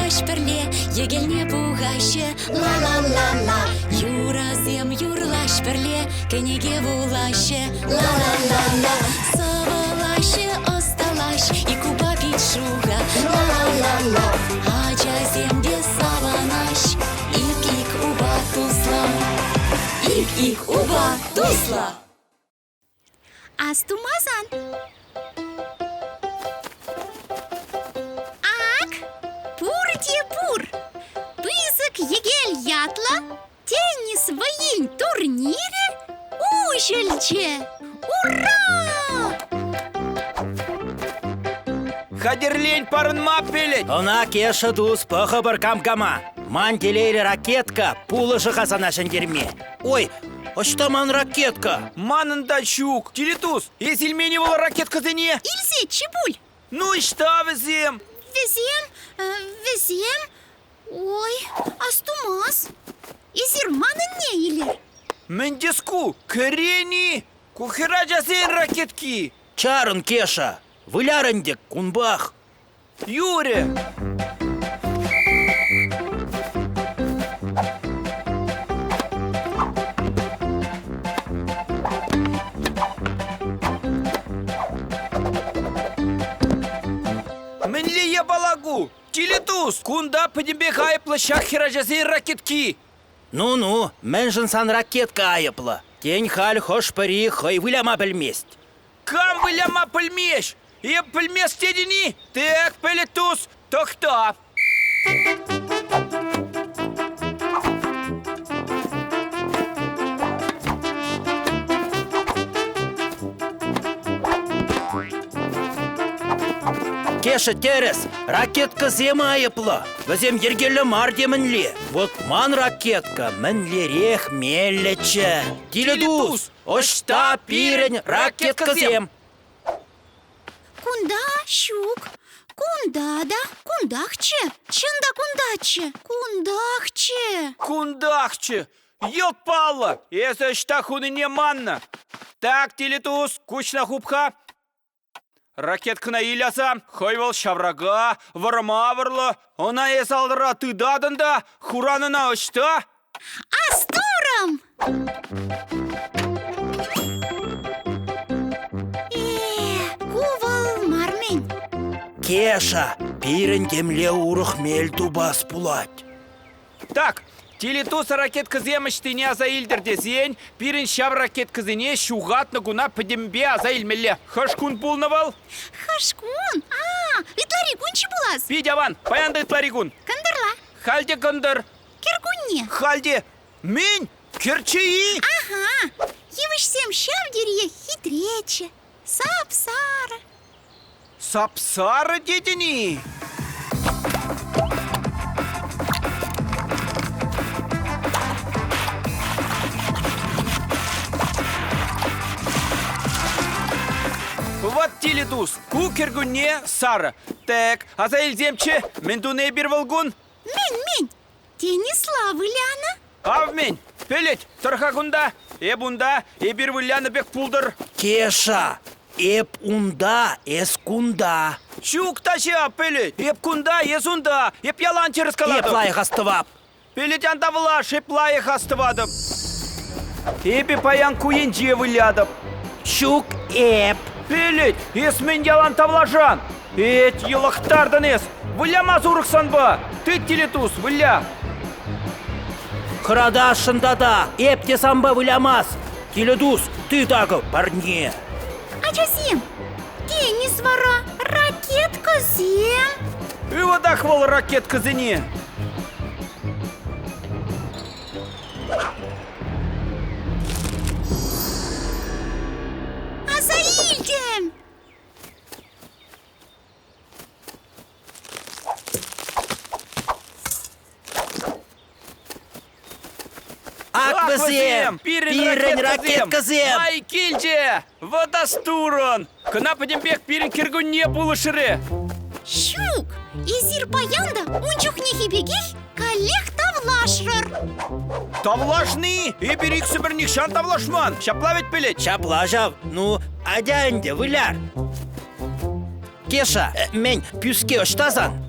юрлаш бірле, егелне буғашы, ла-ла-ла-ла. Юразем юрлаш бірле, кенеге булашы, ла-ла-ла-ла. Савалашы, осталаш, и куба пить шуга, ла-ла-ла-ла. Ачаземде саванаш, ик-ик уба тусла, ик-ик уба тусла. Астумазан. Ак, пур. Пызык егель ятла, теннис воин турнире, ужельче. Ура! Хадерлень парынма пелет. Она кеша дус пахабар камкама. Мантелери ракетка, пулышы хасана шендерме. Ой, а что ман ракетка? Манында чук. Телетус, есілмені бол ракетка зене. Ильзе, чебуль. Ну и что везем? Везем. Ой, астумаз. Изир манын не илер? Мендеску, крени. Кухера жазен ракетки. Чарын кеша, вылярындек кунбах. Юре. Менле я балагу. Телетус, кунда подембе хайпла шахера жазен ракетки. Ну, менжін сан ракетка айыплы. Тень халь хош пари хой выляма білмест. Кам выляма пыльмеш? И пыльмес тедени? Так, Телетус, тохта. Кеша терес, ракетка зема айыплы. Вазем ергелі мар демінле. Вот ман ракетка мінлерех меллече. Теледус, ошта пирень ракетка зем. Кунда, щук. Кундада, кундахче. Чында кундаче. Кундахче. Кундахче. Елпалла, если штахуны не манна. Так, Телетус, кучна хупха. Ракеткына иляса, хойвал шаврага, варма варлы, она есалдыра тыдадында, хуранына ұшта. Астурам! Кувал мармень. Кеша, пирень темле урых мел тубас пулать. Так, Телетус ракетка земыштыне аза илдерде зень, пирин шав ракетка зене шугатны гуна подембе аза илмелле. Хашкун пулнавал? Хашкун? Итлари гунчи булаз. Пидяван, паянда итларигун. Кандырла. Хальде кандыр. Киргунне. Хальде, мен, керчеи. Ага, евышсем шавдерье хитрече. Сапсара. Сапсара дедени. Вот Телетус, кукергуне сара. Так, а за илземче, мендуне бир волгун. Мен, теннисла выляна. Авмен, пелет, тархагунда, бунда, бир выляна бек пулдыр. Кеша, эп унда, эскунда. Чук таща, пелет, кунда, езунда, ялан через каладым. Эп лайық астывап. Пелет андавлаш, лайық астывадым. Эпи паян куенже вылядым. Чук эп. Пелет, мен ялан тавлажан. Елақтардан выляма зурықсан ба. Ты, Телетус, выля. Хырада шындада, эпте самба вылямас. Теледус, ты тағы парне. Ачасем, теннис вара, ракетка зем. И вот ахвал ракетка зене. Азаильдем. Аквазем, пирень ракетка зем. Ай, кильде, водостурон. Кына подембек пирень киргуне булышыры. Щук, изир паянда, унчухнихи бегих, коллег тавлашрыр. Тавлашны, и берик сыбірнік шан тавлашман. Шаплавет пелет. Шаплажав, ну, адянде выляр. Кеша, мен пюске оштазан.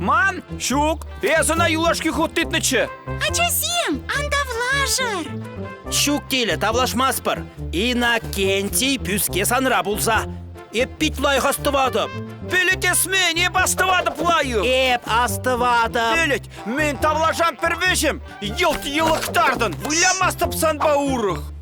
Ман, шук, эзана юлашки хуттытнычы. Ачасем, анда влажыр. Щук теле тавлашмаспыр. Иннокентий пүске санра булса. Эппит лайық астывадып. Білет есме, не бастывады плаю. Эп астывадып. Білет, мен тавлажан первешім. Елт елықтардын. Вылямастып сан баурық.